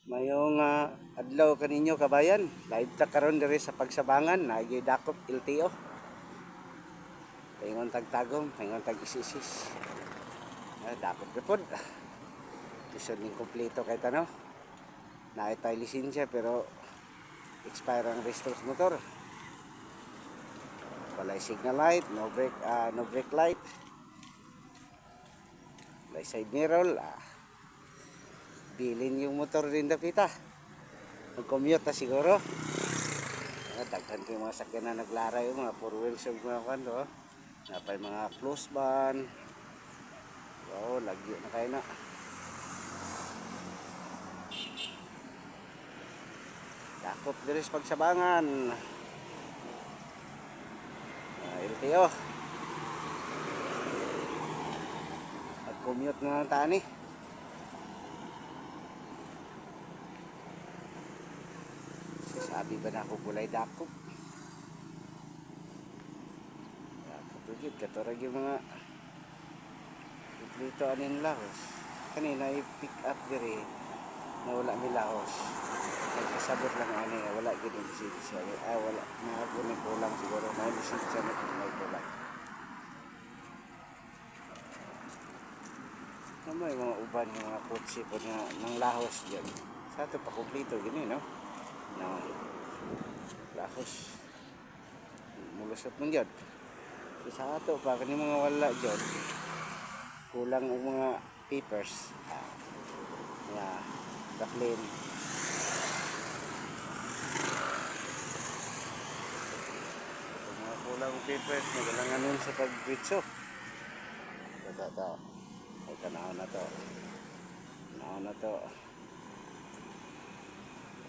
Mayong adlaw kaninyo kabayan. Live ta karon diri sa Pagsabangan, naagay dakop LTO. Paingon tagtagom, paingon tag isisis. Dakop repod. Mission ning kompleto kay tanaw. Naay tay lisensya pero expire ang registro sa motor. Walay signal light, no brake light. Walay side mirror. Bilin yung motor din dapita. Mag-commute na siguro. Daghan ko yung mga sakyan na naglaray, yung mga 4 wheels yung mga kando. Napay mga close ban. Wow, lagyo na kayo na. Dakop diri sa Pagsabangan. LTO. Mag-commute na ng tani. Sabi ba na ako bulay dakop? Dakop ugid katurag yung mga dito anin lahos. Kanina i-pick up diri na wala mi lahos. Nagkasabot lang ani wala gid yung lisensya. Wala na kulang siguro may lisensya na may kulang. May mga uban yung mga kotse po na ng lahos dyan. Sa ito pa kumplito gini no? Na lahos mulusot mo dyan. Sa ato pa kani mga wala dyan. Kulang ang mga papers. Mga baklin. Mga kulang papers magalangan sa pagbitso. Ito. Ay tanaw na to.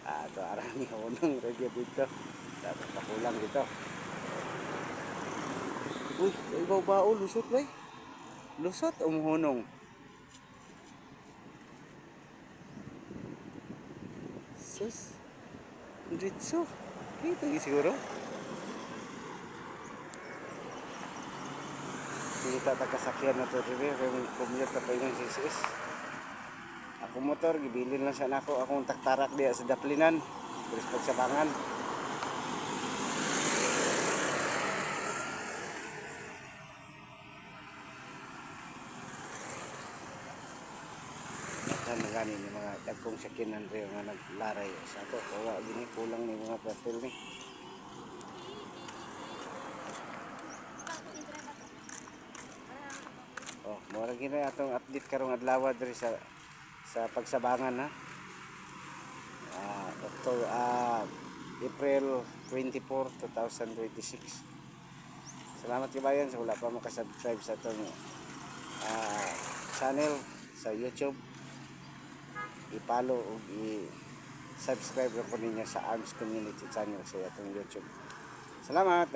Ito arami unang radio dito. Dapat pakulang dito. Uy, ibaw ba o lusot ba? Lusot o muhunong? Sus. Dritso. Kita siguro. Kita kasakyan na to dito. Commute na pa yung CCS. Ako motor, gibilin lang sa nako. Akong taktarak diya sa Daplinan. Terus Pagsabangan. Gani ni mga dagkong sakyanan rin nga naglaray sa ato. Wala gini kulang ni mga papel ni. Mura gini atong update karong adlaw diri sa Pagsabangan ha. April 24, 2026. Salamat kabayan sa wala pa makasubscribe sa atong channel sa YouTube. I-follow o i-subscribe lang po ninyo sa Arms Community channel sa atong YouTube. Salamat!